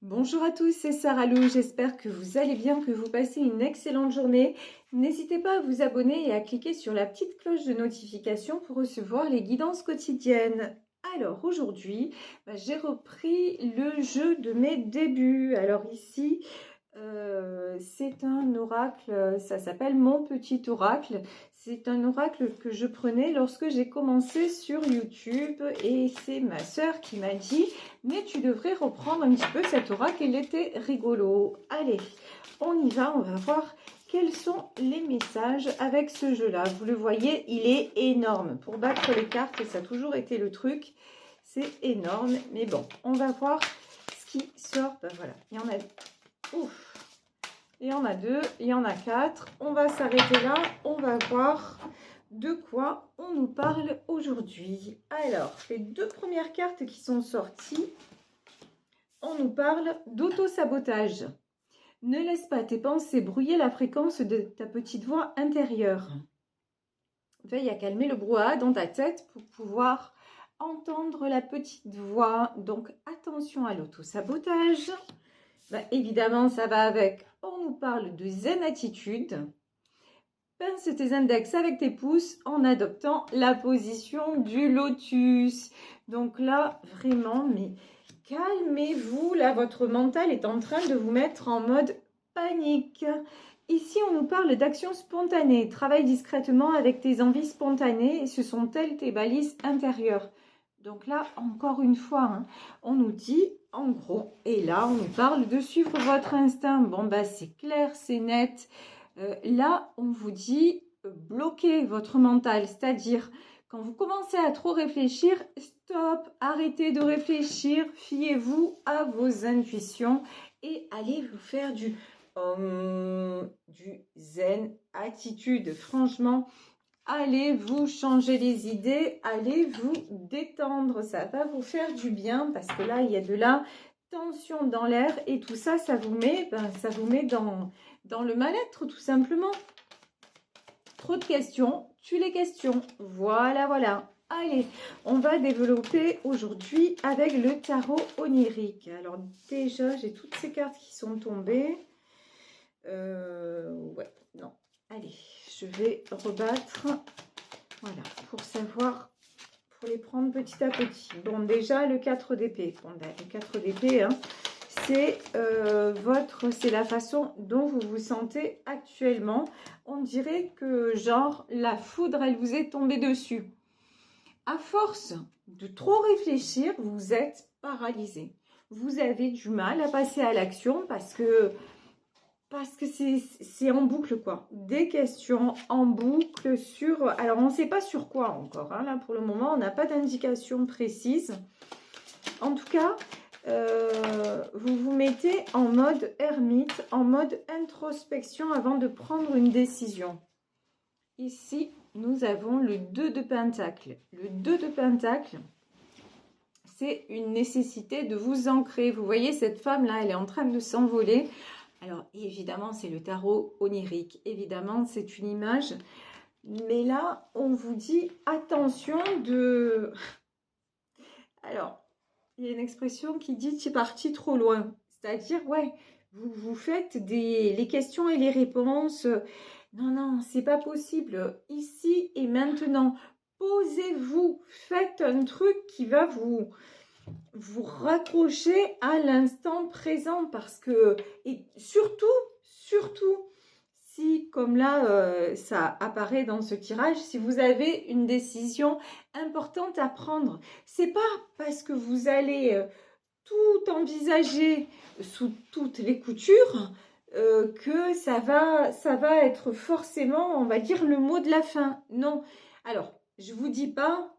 Bonjour à tous, c'est Sarah Lou, j'espère que vous allez bien, que vous passez une excellente journée. N'hésitez pas à vous abonner et à cliquer sur la petite cloche de notification pour recevoir les guidances quotidiennes. Alors aujourd'hui, j'ai repris le jeu de mes débuts. Alors ici, c'est un oracle, ça s'appelle Mon Petit Oracle. C'est un oracle que je prenais lorsque j'ai commencé sur YouTube et c'est ma sœur qui m'a dit « Mais tu devrais reprendre un petit peu cet oracle, il était rigolo. » Allez, on y va, on va voir quels sont les messages avec ce jeu-là. Vous le voyez, il est énorme. Pour battre les cartes, ça a toujours été le truc. C'est énorme, mais bon, on va voir ce qui sort. Ben voilà, il y en a... Ouf. Il y en a 2, il y en a 4. On va s'arrêter là. On va voir de quoi on nous parle aujourd'hui. Alors, les 2 premières cartes qui sont sorties, on nous parle d'auto-sabotage. Ne laisse pas tes pensées brouiller la fréquence de ta petite voix intérieure. Veille à calmer le brouhaha dans ta tête pour pouvoir entendre la petite voix. Donc, attention à l'auto-sabotage. Évidemment, ça va avec. On nous parle de zen attitude. Pince tes index avec tes pouces en adoptant la position du lotus. Donc là, vraiment, mais calmez-vous. Là, votre mental est en train de vous mettre en mode panique. Ici, on nous parle d'action spontanée. Travaille discrètement avec tes envies spontanées et ce sont elles tes balises intérieures. Donc là, encore une fois, on nous dit, en gros, et là, on nous parle de suivre votre instinct. Bon, c'est clair, c'est net. Là, on vous dit, bloquez votre mental, c'est-à-dire, quand vous commencez à trop réfléchir, stop, arrêtez de réfléchir, fiez-vous à vos intuitions et allez vous faire du zen attitude. Franchement, allez vous changer les idées, allez vous détendre, ça va vous faire du bien parce que là, il y a de la tension dans l'air et tout ça, ça vous met dans le mal-être tout simplement. Trop de questions, tue les questions. Voilà, voilà. Allez, on va développer aujourd'hui avec le tarot onirique. Alors déjà, j'ai toutes ces cartes qui sont tombées. Ouais, non. Allez, je vais rebattre. Voilà, pour savoir, pour les prendre petit à petit. Bon, déjà, le 4 d'épée. Bon, le 4 d'épée, c'est la façon dont vous vous sentez actuellement. On dirait que, genre, la foudre, elle vous est tombée dessus. À force de trop réfléchir, vous êtes paralysé. Vous avez du mal à passer à l'action parce que c'est en boucle, quoi. Des questions en boucle sur... Alors, on ne sait pas sur quoi encore. Là, pour le moment, on n'a pas d'indication précise. En tout cas, vous vous mettez en mode ermite, en mode introspection avant de prendre une décision. Ici, nous avons le 2 de Pentacle. Le 2 de Pentacle, c'est une nécessité de vous ancrer. Vous voyez, cette femme-là, elle est en train de s'envoler. Alors, évidemment, c'est le tarot onirique. Évidemment, c'est une image. Mais là, on vous dit attention de... Alors, il y a une expression qui dit « tu es parti trop loin ». C'est-à-dire, ouais, vous faites les questions et les réponses. Non, non, c'est pas possible. Ici et maintenant, posez-vous. Faites un truc qui va vous raccrocher à l'instant présent parce que, et surtout, si comme là ça apparaît dans ce tirage, si vous avez une décision importante à prendre, c'est pas parce que vous allez tout envisager sous toutes les coutures que ça va être forcément, on va dire, le mot de la fin. Non. Alors, je vous dis pas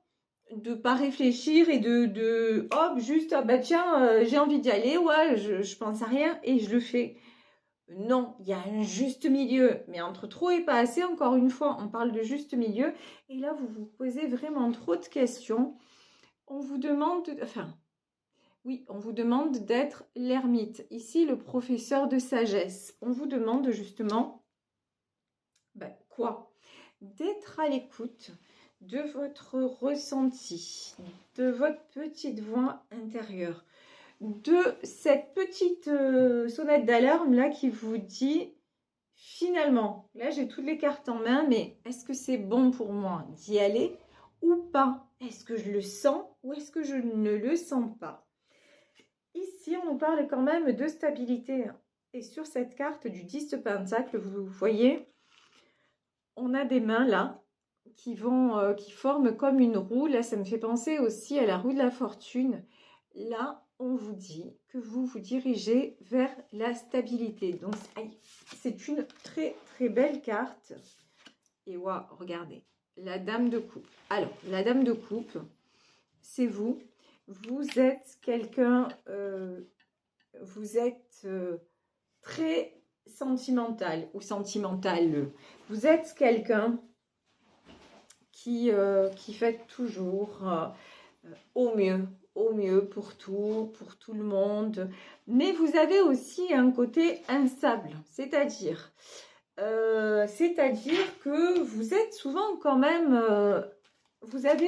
de pas réfléchir et de hop, juste, ah bah tiens, j'ai envie d'y aller, ouais, je pense à rien et je le fais. Non, il y a un juste milieu, mais entre trop et pas assez, encore une fois, on parle de juste milieu. Et là, vous vous posez vraiment trop de questions. On vous demande, oui, on vous demande d'être l'ermite. Ici, le professeur de sagesse. On vous demande justement, quoi? D'être à l'écoute de votre ressenti, de votre petite voix intérieure, de cette petite sonnette d'alarme là qui vous dit finalement, là j'ai toutes les cartes en main, mais est-ce que c'est bon pour moi d'y aller ou pas? Est-ce que je le sens ou est-ce que je ne le sens pas? Ici, on nous parle quand même de stabilité. Et sur cette carte du 10 de Pentacle, vous voyez, on a des mains là qui forment comme une roue. Là, ça me fait penser aussi à la roue de la fortune. Là, on vous dit que vous vous dirigez vers la stabilité. Donc, c'est une très, très belle carte. Et waouh, regardez, la dame de coupe. Alors, la dame de coupe, c'est vous. Vous êtes quelqu'un, vous êtes très sentimental ou sentimental. Vous êtes quelqu'un qui fait toujours au mieux pour tout le monde. Mais vous avez aussi un côté instable, c'est-à-dire que vous êtes souvent quand même, vous avez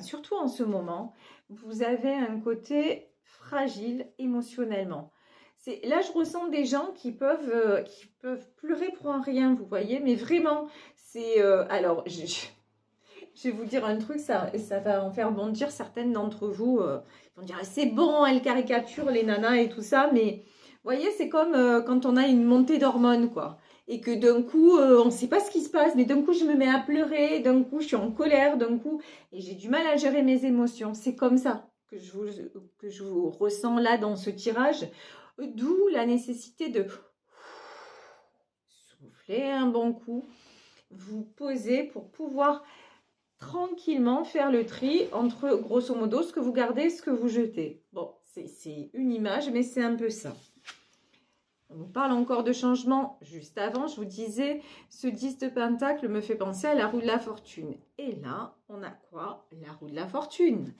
surtout en ce moment, vous avez un côté fragile émotionnellement. Là, je ressens des gens qui peuvent pleurer pour un rien, vous voyez, mais vraiment, c'est... alors, je vais vous dire un truc, ça va en faire bondir certaines d'entre vous. Ils vont dire, c'est bon, elle caricature les nanas et tout ça, mais vous voyez, c'est comme quand on a une montée d'hormones, quoi. Et que d'un coup, on ne sait pas ce qui se passe, mais d'un coup, je me mets à pleurer, d'un coup, je suis en colère, d'un coup, et j'ai du mal à gérer mes émotions. C'est comme ça que je vous ressens là dans ce tirage. D'où la nécessité de souffler un bon coup, vous poser pour pouvoir tranquillement faire le tri entre, grosso modo, ce que vous gardez et ce que vous jetez. Bon, c'est une image, mais c'est un peu ça. On vous parle encore de changement. Juste avant, je vous disais, ce 10 de Pentacle me fait penser à la roue de la fortune. Et là, on a quoi? La roue de la fortune.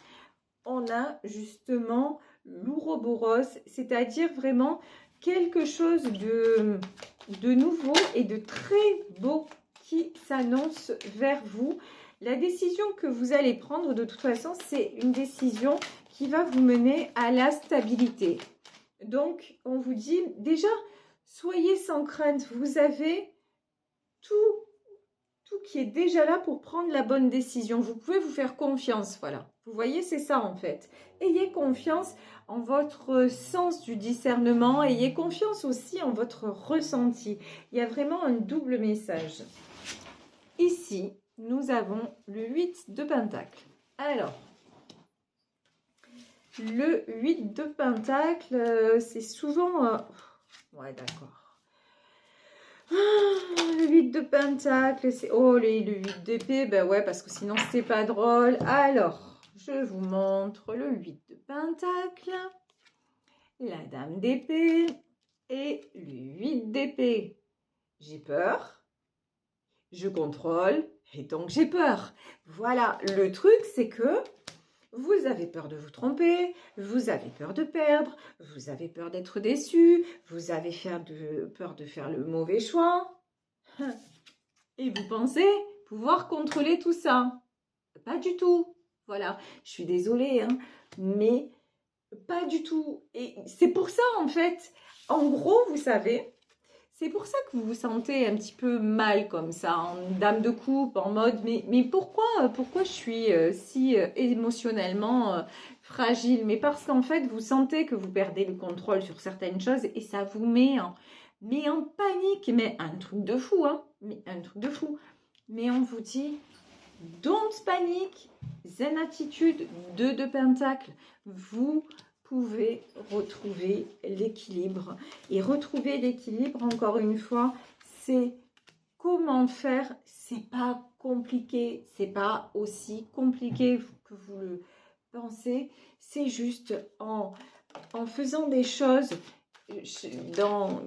On a justement l'ouroboros, c'est-à-dire vraiment quelque chose de nouveau et de très beau qui s'annonce vers vous. La décision que vous allez prendre, de toute façon, c'est une décision qui va vous mener à la stabilité. Donc, on vous dit déjà, soyez sans crainte. Vous avez tout qui est déjà là pour prendre la bonne décision. Vous pouvez vous faire confiance, voilà. Vous voyez, c'est ça en fait. Ayez confiance en votre sens du discernement. Ayez confiance aussi en votre ressenti. Il y a vraiment un double message. Ici, nous avons le 8 de Pentacle. Alors, le 8 de Pentacle, c'est souvent... ouais, d'accord. Le 8 de Pentacle, c'est... Oh, le 8 d'épée, ben ouais, parce que sinon, c'est pas drôle. Alors, je vous montre le 8 de Pentacle, la Dame d'épée et le 8 d'épée. J'ai peur, je contrôle et donc j'ai peur. Voilà, le truc, c'est que vous avez peur de vous tromper, vous avez peur de perdre, vous avez peur d'être déçu, vous avez peur de faire le mauvais choix. Et vous pensez pouvoir contrôler tout ça. Pas du tout. Voilà, je suis désolée, hein, mais pas du tout. Et c'est pour ça, en fait, en gros, vous savez, c'est pour ça que vous vous sentez un petit peu mal comme ça, en dame de coupe, en mode, mais pourquoi je suis si émotionnellement fragile? Mais parce qu'en fait, vous sentez que vous perdez le contrôle sur certaines choses et ça vous met en panique, mais un truc de fou, hein, mais un truc de fou. Mais on vous dit, don't panique, zen attitude, 2 de Pentacle, vous pouvez retrouver l'équilibre. Et retrouver l'équilibre, encore une fois, c'est comment faire. C'est pas compliqué, c'est pas aussi compliqué que vous le pensez. C'est juste en faisant des choses dans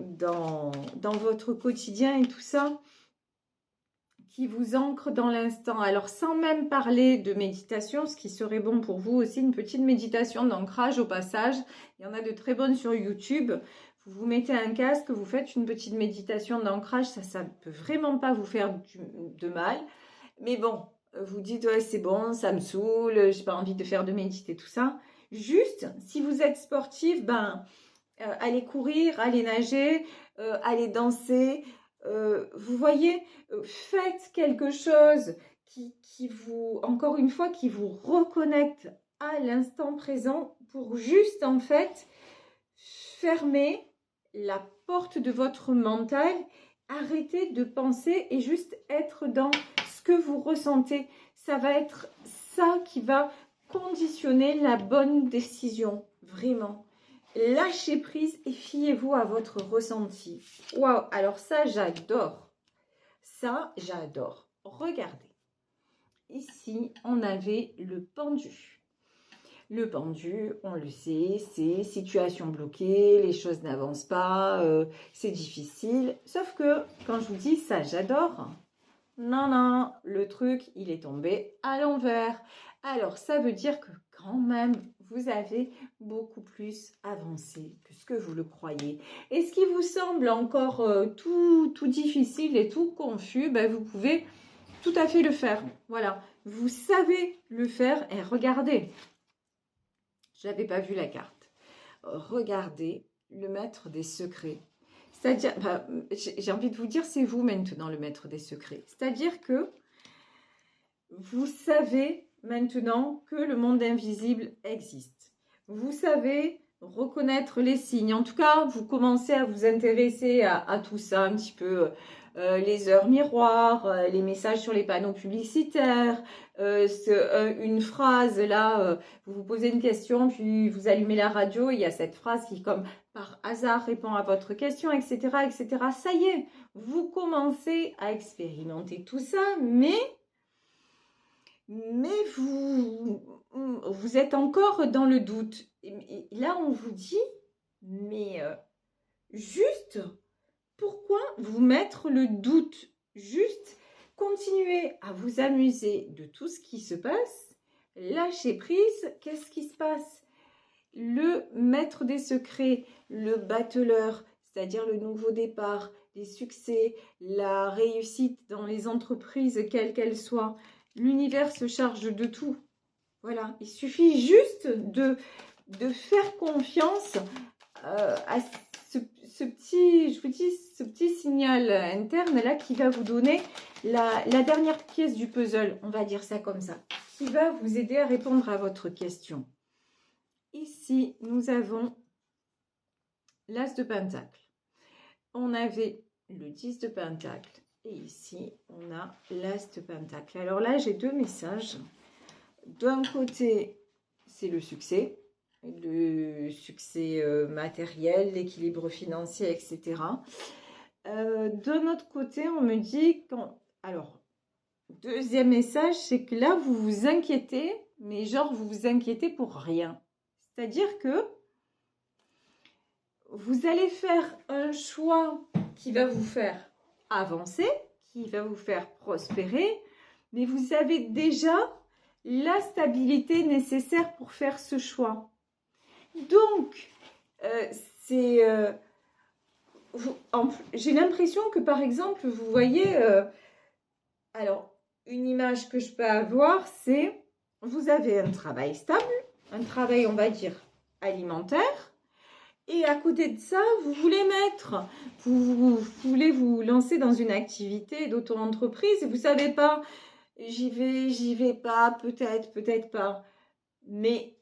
votre quotidien et tout ça, qui vous ancre dans l'instant. Alors, sans même parler de méditation, ce qui serait bon pour vous aussi, une petite méditation d'ancrage au passage. Il y en a de très bonnes sur YouTube. Vous vous mettez un casque, vous faites une petite méditation d'ancrage. Ça ne peut vraiment pas vous faire de mal. Mais bon, vous dites, ouais, c'est bon, ça me saoule, j'ai pas envie de faire de méditer, tout ça. Juste, si vous êtes sportif, allez courir, allez nager, allez danser. Vous voyez, faites quelque chose qui vous, encore une fois, qui vous reconnecte à l'instant présent pour juste, en fait, fermer la porte de votre mental, arrêtez de penser et juste être dans ce que vous ressentez. Ça va être ça qui va conditionner la bonne décision, vraiment. Lâchez prise et fiez-vous à votre ressenti. Waouh, alors ça, j'adore. Ça, j'adore. Regardez. Ici, on avait le pendu. Le pendu, on le sait, c'est situation bloquée, les choses n'avancent pas, c'est difficile. Sauf que, quand je vous dis ça, j'adore. Non, non, le truc, il est tombé à l'envers. Alors, ça veut dire que quand même, vous avez beaucoup plus avancé que ce que vous le croyez. Et ce qui vous semble encore tout difficile et tout confus, vous pouvez tout à fait le faire. Voilà, vous savez le faire et regardez. Je n'avais pas vu la carte. Regardez le maître des secrets. C'est-à-dire, j'ai envie de vous dire, c'est vous maintenant le maître des secrets. C'est-à-dire que vous savez maintenant que le monde invisible existe. Vous savez reconnaître les signes. En tout cas, vous commencez à vous intéresser à tout ça un petit peu. Les heures miroirs, les messages sur les panneaux publicitaires, une phrase là, vous vous posez une question, puis vous allumez la radio, il y a cette phrase qui comme par hasard répond à votre question, etc., etc. Ça y est, vous commencez à expérimenter tout ça, mais vous êtes encore dans le doute. Et là, on vous dit, mais juste, pourquoi vous mettre le doute? Juste continuez à vous amuser de tout ce qui se passe. Lâchez prise. Qu'est-ce qui se passe? Le maître des secrets, le battleur, c'est-à-dire le nouveau départ, les succès, la réussite dans les entreprises, quelles qu'elles soient. L'univers se charge de tout. Voilà, il suffit juste de faire confiance à ce petit, je vous dis, ce petit signal interne là qui va vous donner la dernière pièce du puzzle, on va dire ça comme ça, qui va vous aider à répondre à votre question. Ici, nous avons l'As de Pentacle. On avait le 10 de Pentacle. Et ici, on a l'As de Pentacle. Alors là, j'ai deux messages. D'un côté, c'est le succès matériel, l'équilibre financier, etc. D'un autre côté, on me dit alors, deuxième message, c'est que là, vous vous inquiétez, mais genre, vous vous inquiétez pour rien. C'est-à-dire que vous allez faire un choix qui va vous faire avancer, qui va vous faire prospérer, mais vous avez déjà la stabilité nécessaire pour faire ce choix. Donc, j'ai l'impression que, par exemple, vous voyez, alors, une image que je peux avoir, c'est, vous avez un travail stable, un travail, on va dire, alimentaire, et à côté de ça, vous voulez vous lancer dans une activité d'auto-entreprise, et vous savez pas, j'y vais pas, peut-être pas, mais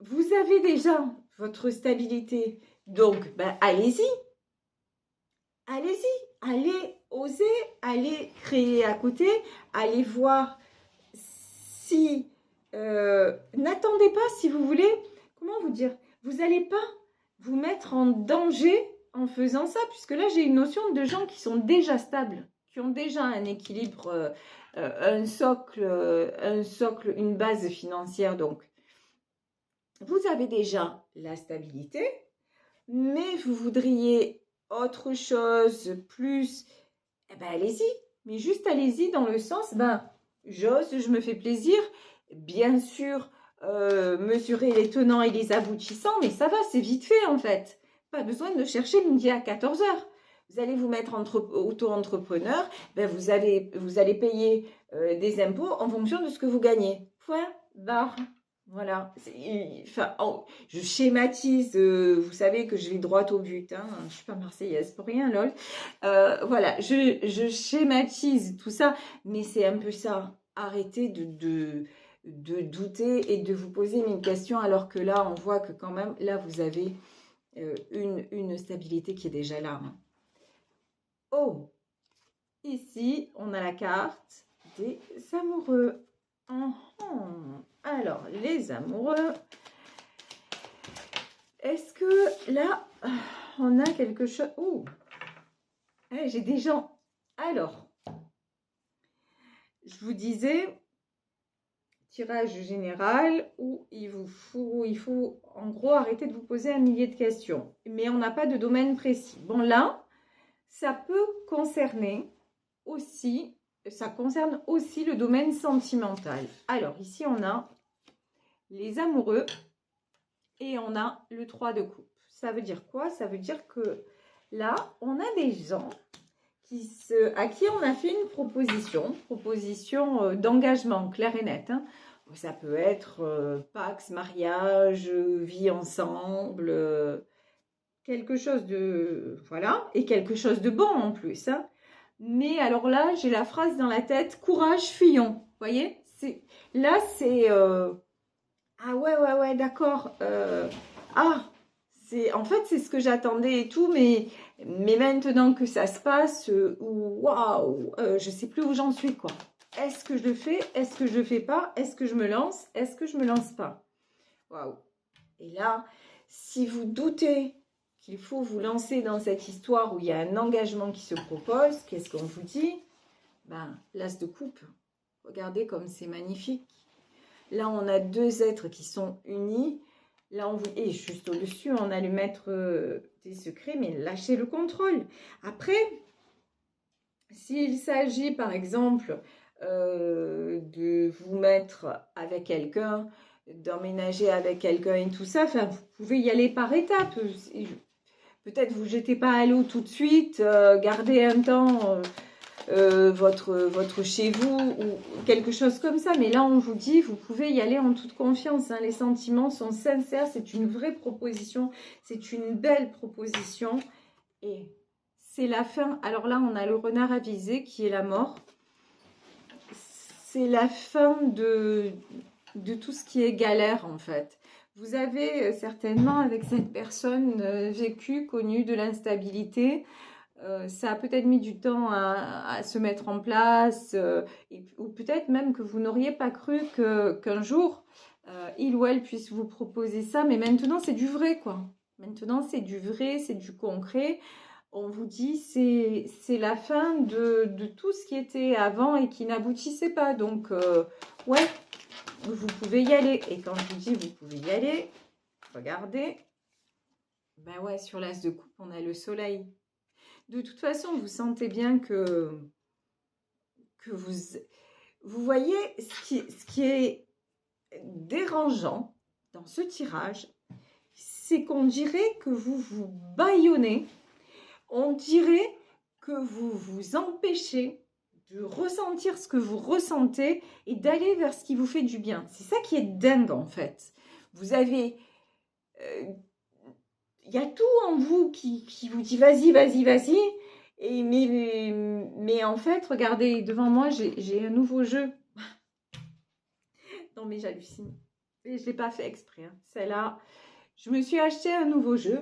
vous avez déjà votre stabilité, donc allez-y, allez oser, allez créer à côté, allez voir si, n'attendez pas si vous voulez, comment vous dire, vous n'allez pas vous mettre en danger en faisant ça, puisque là j'ai une notion de gens qui sont déjà stables, qui ont déjà un équilibre, un socle, une base financière, donc vous avez déjà la stabilité, mais vous voudriez autre chose, plus, allez-y. Mais juste allez-y dans le sens, j'ose, je me fais plaisir. Bien sûr, mesurer les tenants et les aboutissants, mais ça va, c'est vite fait en fait. Pas besoin de chercher midi à 14h. Vous allez vous mettre auto-entrepreneur, vous allez payer des impôts en fonction de ce que vous gagnez. Point barre. Voilà. Enfin, je schématise, vous savez que je vais droit au but, hein. Je suis pas marseillaise pour rien, lol. Voilà, je schématise tout ça, mais c'est un peu ça. Arrêtez de douter et de vous poser une question, alors que là, on voit que quand même, là, vous avez une stabilité qui est déjà là, hein. Oh, ici, on a la carte des amoureux. Alors, les amoureux, est-ce que là, on a quelque chose... Oh, j'ai des gens. Alors, je vous disais, tirage général où il faut en gros arrêter de vous poser un millier de questions. Mais on n'a pas de domaine précis. Bon, là, ça peut concerner aussi, ça concerne aussi le domaine sentimental. Alors, ici, on a les amoureux et on a le 3 de coupe. Ça veut dire quoi? Ça veut dire que là, on a des gens à qui on a fait une proposition d'engagement clair et net, hein. Ça peut être Pax, mariage, vie ensemble, quelque chose de... Voilà, et quelque chose de bon en plus, hein. Mais alors là, j'ai la phrase dans la tête, courage, fuyons. Vous voyez? Là, c'est... Ah ouais, d'accord. En fait, c'est ce que j'attendais et tout, mais maintenant que ça se passe, waouh, je sais plus où j'en suis, quoi. Est-ce que je le fais? Est-ce que je le fais pas? Est-ce que je me lance? Est-ce que je me lance pas? Waouh. Et là, si vous doutez qu'il faut vous lancer dans cette histoire où il y a un engagement qui se propose, qu'est-ce qu'on vous dit? Ben, l'as de coupe. Regardez comme c'est magnifique. Là, on a deux êtres qui sont unis. Là, on vous... Et juste au-dessus, on a le maître des secrets, mais lâchez le contrôle. Après, s'il s'agit, par exemple, de vous mettre avec quelqu'un, d'emménager avec quelqu'un et tout ça, enfin, vous pouvez y aller par étapes. Peut-être vous jetez pas à l'eau tout de suite, gardez un temps... votre chez vous ou quelque chose comme ça. Mais là, on vous dit, vous pouvez y aller en toute confiance, hein. Les sentiments sont sincères, c'est une vraie proposition, c'est une belle proposition. Et c'est la fin. Alors là, on a le renard avisé qui est la mort. C'est la fin de tout ce qui est galère, en fait. Vous avez certainement, avec cette personne, vécu, connu de l'instabilité. Ça a peut-être mis du temps à se mettre en place, ou peut-être même que vous n'auriez pas cru qu'un jour, il ou elle puisse vous proposer ça. Mais maintenant, c'est du vrai, quoi. Maintenant, c'est du vrai, c'est du concret. On vous dit, c'est la fin de tout ce qui était avant et qui n'aboutissait pas. Donc, ouais, vous pouvez y aller. Et quand je vous dis, vous pouvez y aller, regardez. Ben ouais, sur l'as de coupe, on a le soleil. De toute façon, vous sentez bien que vous voyez ce qui est dérangeant dans ce tirage, c'est qu'on dirait que vous vous bâillonnez, on dirait que vous vous empêchez de ressentir ce que vous ressentez et d'aller vers ce qui vous fait du bien. C'est ça qui est dingue en fait. Vous avez... il y a tout en vous qui vous dit vas-y. Et mais en fait, regardez, devant moi, j'ai un nouveau jeu. Non, mais j'hallucine. Et je ne l'ai pas fait exprès, hein. Celle-là, je me suis acheté un nouveau jeu,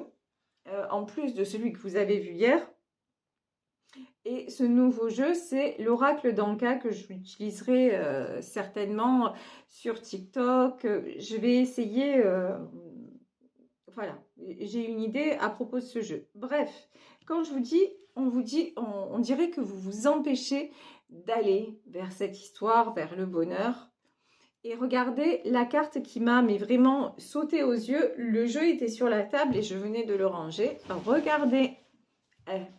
en plus de celui que vous avez vu hier. Et ce nouveau jeu, c'est l'oracle d'Anka que j'utiliserai certainement sur TikTok. Je vais essayer... voilà, j'ai une idée à propos de ce jeu. Bref, quand je vous dis, on dirait que vous vous empêchez d'aller vers cette histoire, vers le bonheur. Et regardez la carte qui m'a vraiment sauté aux yeux. Le jeu était sur la table et je venais de le ranger. Regardez,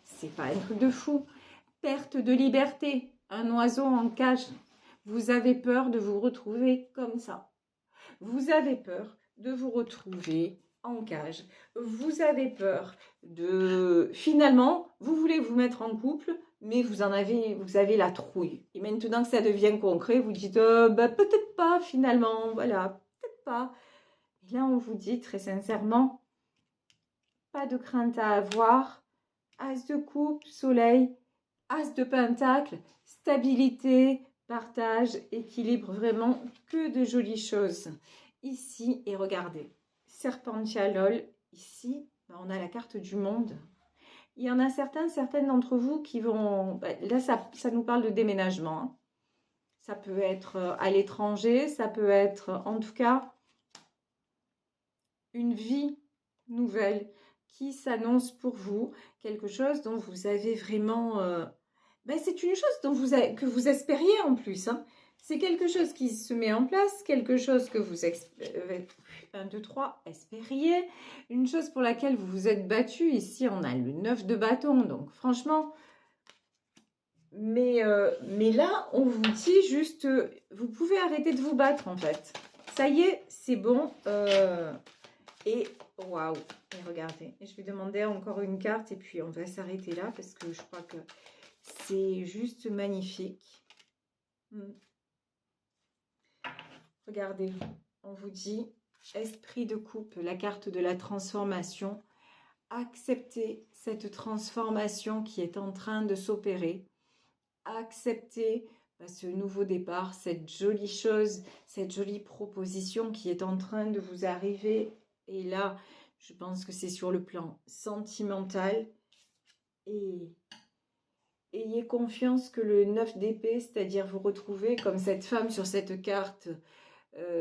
c'est pas un truc de fou. Perte de liberté, un oiseau en cage. Vous avez peur de vous retrouver comme ça. Vous avez peur de vous retrouver en cage. Vous avez peur de... Finalement, vous voulez vous mettre en couple, mais vous avez la trouille. Et maintenant que ça devient concret, vous dites bah, peut-être pas finalement, voilà, peut-être pas. Et là, on vous dit très sincèrement, pas de crainte à avoir. As de coupe, soleil, as de pentacle, stabilité, partage, équilibre, vraiment que de jolies choses. Ici, et regardez, Serpentialol, ici, on a la carte du monde. Il y en a certaines d'entre vous qui vont... Là, ça nous parle de déménagement. Hein. Ça peut être à l'étranger, ça peut être en tout cas une vie nouvelle qui s'annonce pour vous. Quelque chose dont vous avez vraiment... c'est une chose que vous espériez en plus. Hein. C'est quelque chose qui se met en place, quelque chose que vous 1, 2, 3, espériez, une chose pour laquelle vous vous êtes battu. Ici, on a le 9 de bâton, donc franchement, mais là, on vous dit juste, vous pouvez arrêter de vous battre en fait. Ça y est, c'est bon. Et waouh, et regardez, je vais demander encore une carte et puis on va s'arrêter là parce que je crois que c'est juste magnifique. Regardez, on vous dit esprit de coupe, la carte de la transformation. Acceptez cette transformation qui est en train de s'opérer. Acceptez ce nouveau départ, cette jolie chose, cette jolie proposition qui est en train de vous arriver. Et là, je pense que c'est sur le plan sentimental. Et ayez confiance que le 9 d'épée, c'est-à-dire vous retrouvez comme cette femme sur cette carte,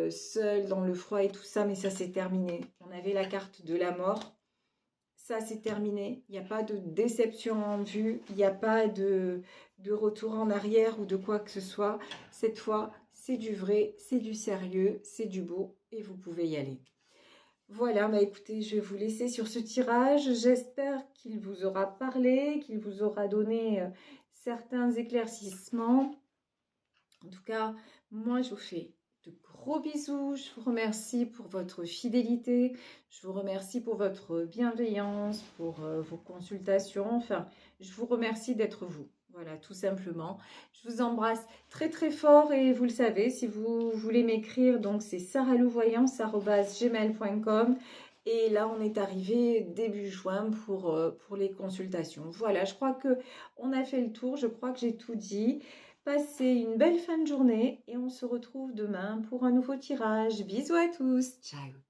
seule dans le froid et tout ça, mais ça c'est terminé. On avait la carte de la mort. Ça, c'est terminé. Il n'y a pas de déception en vue. Il n'y a pas de retour en arrière ou de quoi que ce soit. Cette fois, c'est du vrai, c'est du sérieux, c'est du beau et vous pouvez y aller. Voilà, écoutez, je vais vous laisser sur ce tirage. J'espère qu'il vous aura parlé, qu'il vous aura donné certains éclaircissements. En tout cas, moi, je vous fais de gros bisous. Je vous remercie pour votre fidélité. Je vous remercie pour votre bienveillance, pour vos consultations. Enfin, je vous remercie d'être vous. Voilà, tout simplement. Je vous embrasse très très fort et vous le savez, si vous voulez m'écrire, donc c'est saralouvoyance@gmail.com. Et là, on est arrivé début juin pour les consultations. Voilà, je crois que on a fait le tour. Je crois que j'ai tout dit. Passez une belle fin de journée et on se retrouve demain pour un nouveau tirage. Bisous à tous. Ciao.